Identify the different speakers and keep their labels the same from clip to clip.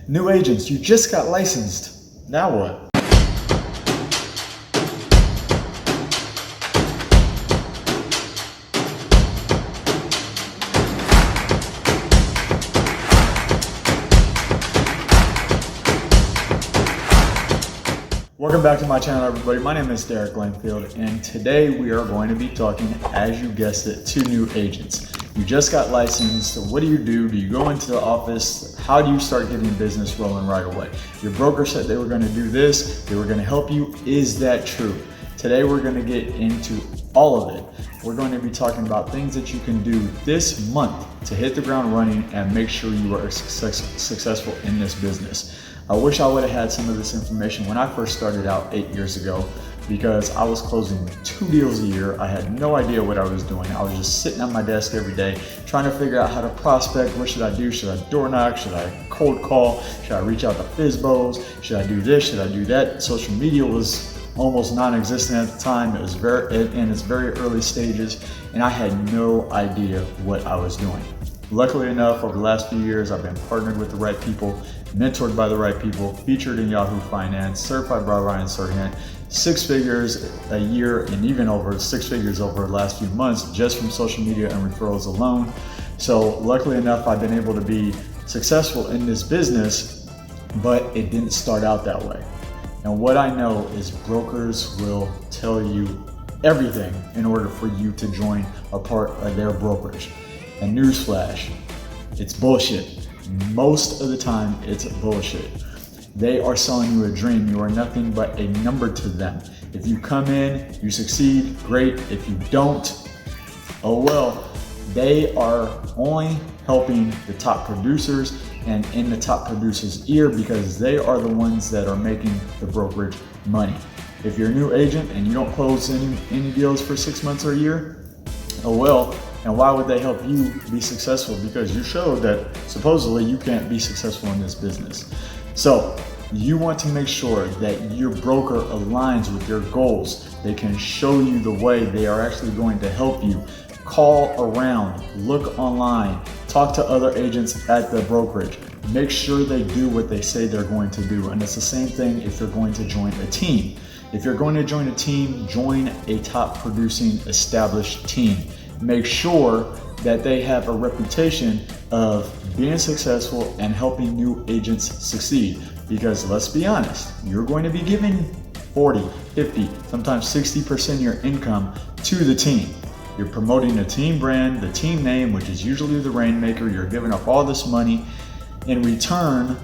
Speaker 1: New agents, you just got licensed. Now what? Welcome back to my channel, everybody. My name is Derek Langfield, and today we are going to be talking, as you guessed it, to new agents. You just got licensed. So what do? Do you go into the office? How do you start getting business rolling right away? Your broker said they were going to do this. They were going to help you. Is that true? Today we're going to get into all of it. We're going to be talking about things that you can do this month to hit the ground running and make sure you are successful in this business. I wish I would have had some of this information when I first started out 8 years ago, because I was closing 2 deals a year. I had no idea what I was doing. I was just sitting at my desk every day trying to figure out how to prospect. What should I do? Should I door knock? Should I cold call? Should I reach out to FISBOs? Should I do this? Should I do that? Social media was almost non-existent at the time. It was in its very early stages, and I had no idea what I was doing. Luckily enough, over the last few years, I've been partnered with the right people, mentored by the right people, featured in Yahoo Finance, certified by Ryan Serhant, 6 figures a year, and even over 6 figures over the last few months just from social media and referrals alone. So luckily enough, I've been able to be successful in this business, but it didn't start out that way. And what I know is brokers will tell you everything in order for you to join a part of their brokerage. And newsflash, it's bullshit. Most of the time, it's bullshit. They are selling you a dream. You are nothing but a number to them. If you come in, you succeed, great. If you don't, oh well. They are only helping the top producers and in the top producers' ear, because they are the ones that are making the brokerage money. If you're a new agent and you don't close any deals for 6 months or a year, oh well. And why would they help you be successful? Because you showed that supposedly you can't be successful in this business. So you want to make sure that your broker aligns with your goals. They can show you the way. They are actually going to help you. Call around, look online, talk to other agents at the brokerage. Make sure they do what they say they're going to do. And it's the same thing if you're going to join a team. If you're going to join a team, join a top producing established team. Make sure that they have a reputation of being successful and helping new agents succeed. Because let's be honest, you're going to be giving 40, 50, sometimes 60% of your income to the team. You're promoting the team brand, the team name, which is usually the rainmaker. You're giving up all this money. In return,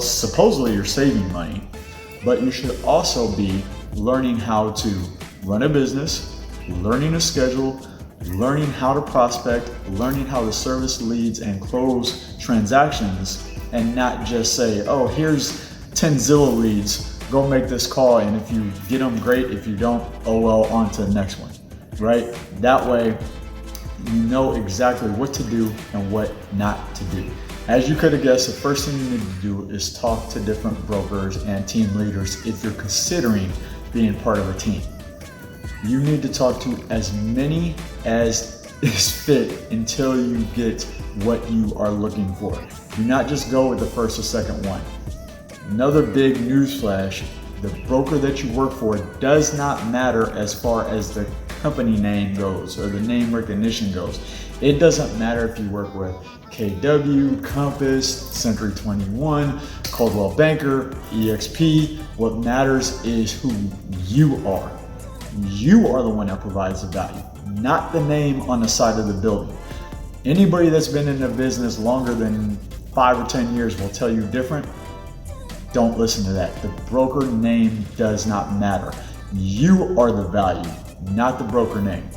Speaker 1: supposedly you're saving money, but you should also be learning how to run a business, learning a schedule, learning how to prospect, learning how to service leads and close transactions, and not just say, oh, here's 10 Zillow leads, go make this call, and if you get them, great. If you don't, oh well, on to the next one, right? That way, you know exactly what to do and what not to do. As you could have guessed, the first thing you need to do is talk to different brokers and team leaders if you're considering being part of a team. You need to talk to as many as is fit until you get what you are looking for. Do not just go with the first or second one. Another big newsflash, the broker that you work for does not matter as far as the company name goes or the name recognition goes. It doesn't matter if you work with KW, Compass, Century 21, Coldwell Banker, EXP. What matters is who you are. You are the one that provides the value, not the name on the side of the building. Anybody that's been in the business longer than 5 or 10 years will tell you different. Don't listen to that. The broker name does not matter. You are the value, not the broker name.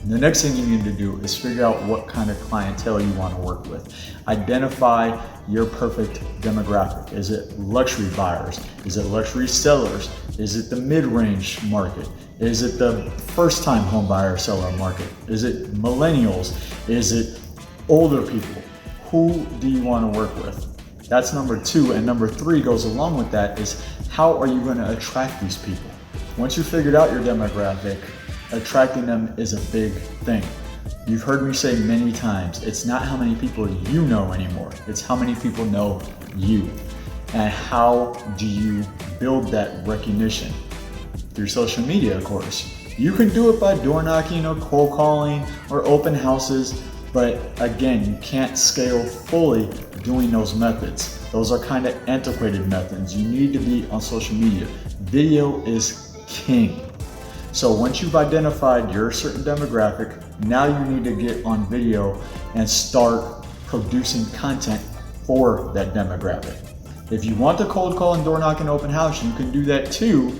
Speaker 1: The next thing you need to do is figure out what kind of clientele you want to work with. Identify your perfect demographic. Is it luxury buyers? Is it luxury sellers? Is it the mid-range market? Is it the first-time home buyer seller market? Is it millennials? Is it older people? Who do you want to work with? That's number 2. And number 3 goes along with that is, how are you going to attract these people? Once you figured out your demographic, attracting them is a big thing. You've heard me say many times, it's not how many people you know anymore, it's how many people know you. And how do you build that recognition? Through social media, of course. You can do it by door knocking or cold calling or open houses, but again, you can't scale fully doing those methods. Those are kind of antiquated methods. You need to be on social media. Video is king. So once you've identified your certain demographic, now you need to get on video and start producing content for that demographic. If you want to cold call and door knock and open house, you can do that too,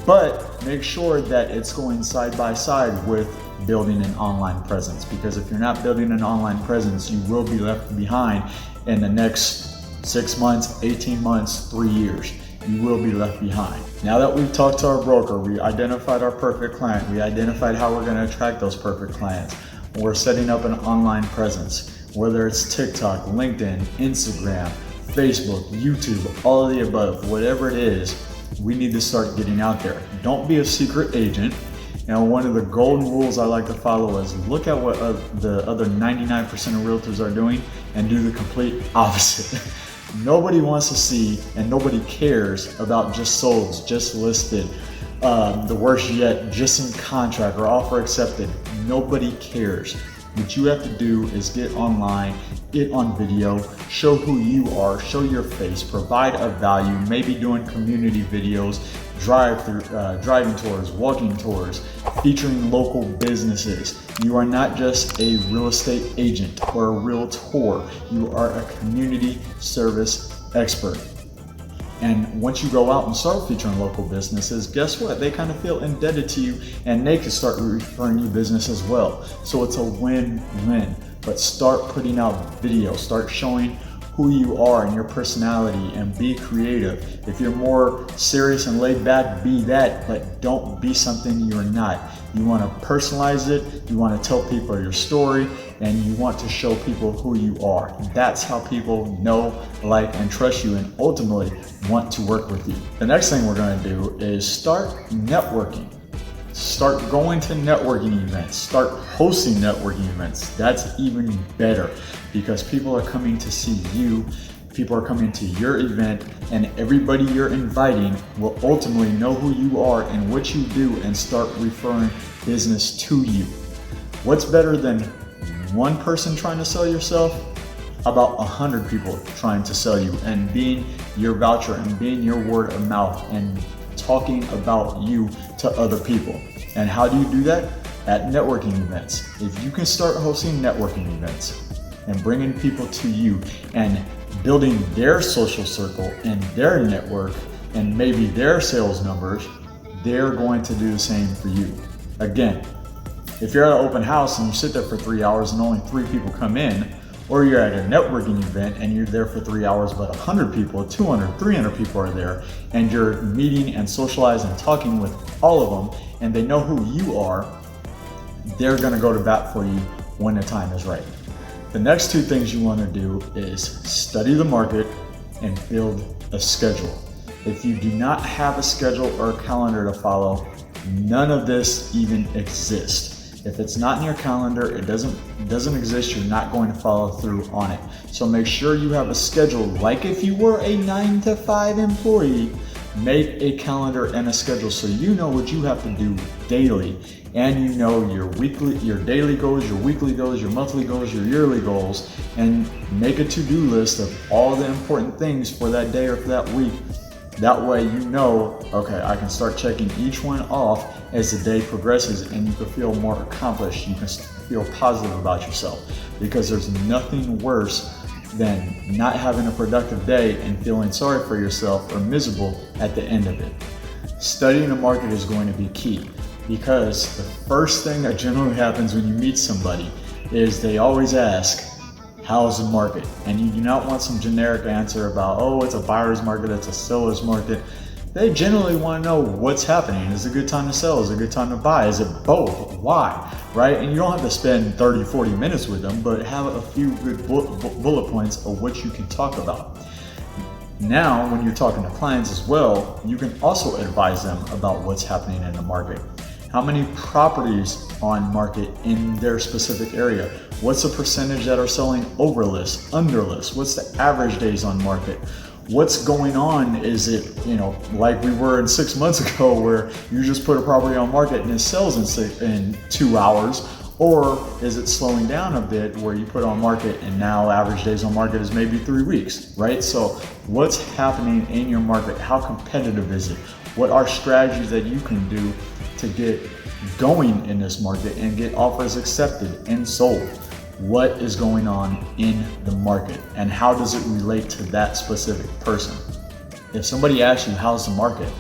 Speaker 1: but make sure that it's going side by side with building an online presence, because if you're not building an online presence, you will be left behind in the next 6 months, 18 months, 3 years. You will be left behind. Now that we've talked to our broker, we identified our perfect client, we identified how we're going to attract those perfect clients, we're setting up an online presence, whether it's TikTok, LinkedIn, Instagram, Facebook, YouTube, all of the above, whatever it is, we need to start getting out there. Don't be a secret agent. You know, one of the golden rules I like to follow is look at what the other 99% of realtors are doing and do the complete opposite. Nobody wants to see and nobody cares about just sold, just listed, the worst yet, just in contract or offer accepted. Nobody cares. What you have to do is get online, get on video, show who you are, show your face, provide a value, maybe doing community videos, driving tours, walking tours, featuring local businesses. You are not just a real estate agent or a realtor, you are a community service expert. And once you go out and start featuring local businesses, guess what? They kind of feel indebted to you and they can start referring you business as well. So it's a win-win. But start putting out videos, start showing who you are and your personality, and be creative. If you're more serious and laid back, be that, but don't be something you're not. You want to personalize it, you want to tell people your story, and you want to show people who you are. That's how people know, like, and trust you, and ultimately want to work with you. The next thing we're going to do is start networking. Start going to networking events, start hosting networking events. That's even better because people are coming to see you, people are coming to your event, and everybody you're inviting will ultimately know who you are and what you do and start referring business to you. What's better than one person trying to sell yourself? About 100 people trying to sell you and being your voucher and being your word of mouth and talking about you to other people. And how do you do that? At networking events. If you can start hosting networking events and bringing people to you and building their social circle and their network and maybe their sales numbers, they're going to do the same for you. Again, if you're at an open house and you sit there for 3 hours and only 3 people come in, or you're at a networking event and you're there for 3 hours, but 100 people, 200, 300 people are there, and you're meeting and socializing and talking with all of them, and they know who you are, they're gonna go to bat for you when the time is right. The next 2 things you wanna do is study the market and build a schedule. If you do not have a schedule or a calendar to follow, none of this even exists. If it's not in your calendar, it doesn't exist, you're not going to follow through on it. So make sure you have a schedule. Like if you were a 9-to-5 employee, make a calendar and a schedule so you know what you have to do daily, and you know your daily goals, your weekly goals, your monthly goals, your yearly goals, and make a to-do list of all the important things for that day or for that week. That way you know, okay, I can start checking each one off as the day progresses, and you can feel more accomplished. You can feel positive about yourself, because there's nothing worse than not having a productive day and feeling sorry for yourself or miserable at the end of it. Studying the market is going to be key, because the first thing that generally happens when you meet somebody is they always ask, how's the market? And you do not want some generic answer about, oh, it's a buyer's market, it's a seller's market. They generally want to know what's happening. Is it a good time to sell? Is it a good time to buy? Is it both? Why? Right? And you don't have to spend 30, 40 minutes with them, but have a few good bullet points of what you can talk about. Now, when you're talking to clients as well, you can also advise them about what's happening in the market. How many properties on market in their specific area? What's the percentage that are selling over list, under list? What's the average days on market? What's going on? Is it, like we were in 6 months ago where you just put a property on market and it sells in 2 hours? Or is it slowing down a bit where you put on market and now average days on market is maybe 3 weeks, right? So what's happening in your market? How competitive is it? What are strategies that you can do to get going in this market and get offers accepted and sold? What is going on in the market and how does it relate to that specific person? If somebody asks you, how's the market?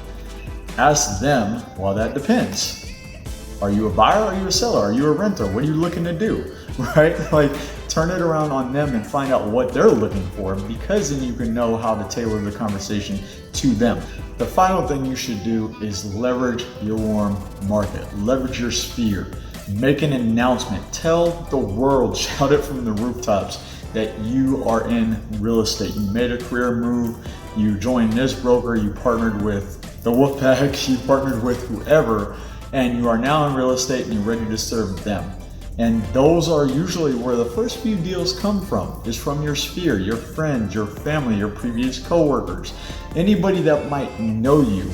Speaker 1: Ask them, well, that depends. Are you a buyer or are you a seller? Are you a renter? What are you looking to do, right? Like, turn it around on them and find out what they're looking for, because then you can know how to tailor the conversation to them. The final thing you should do is leverage your warm market, leverage your sphere, make an announcement, tell the world, shout it from the rooftops that you are in real estate. You made a career move, you joined this broker, you partnered with the Wolfpack, you partnered with whoever, and you are now in real estate and you're ready to serve them. And those are usually where the first few deals come from, is from your sphere, your friends, your family, your previous coworkers, anybody that might know you.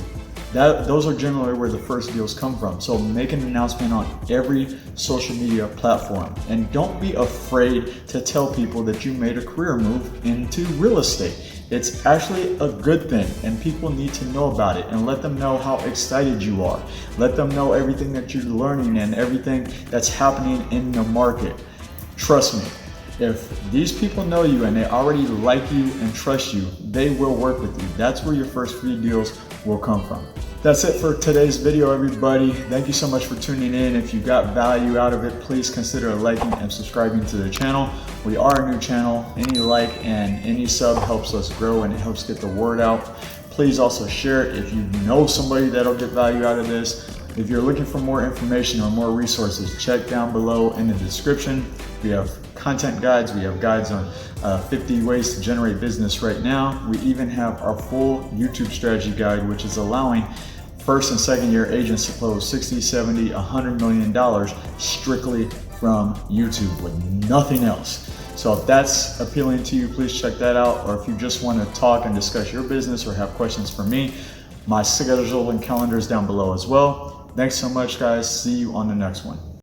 Speaker 1: Those are generally where the first deals come from. So make an announcement on every social media platform, and don't be afraid to tell people that you made a career move into real estate. It's actually a good thing, and people need to know about it, and let them know how excited you are. Let them know everything that you're learning and everything that's happening in the market. Trust me, if these people know you and they already like you and trust you, they will work with you. That's where your first few deals will come from. That's it for today's video, everybody. Thank you so much for tuning in. If you got value out of it, please consider liking and subscribing to the channel. We are a new channel. Any like and any sub helps us grow and it helps get the word out. Please also share it if you know somebody that'll get value out of this. If you're looking for more information or more resources, check down below in the description. We have content guides. We have guides on 50 ways to generate business right now. We even have our full YouTube strategy guide, which is allowing first and second year agents to close 60, 70, $100 million strictly from YouTube with nothing else. So if that's appealing to you, please check that out. Or if you just want to talk and discuss your business or have questions for me, my schedule and calendar is down below as well. Thanks so much, guys. See you on the next one.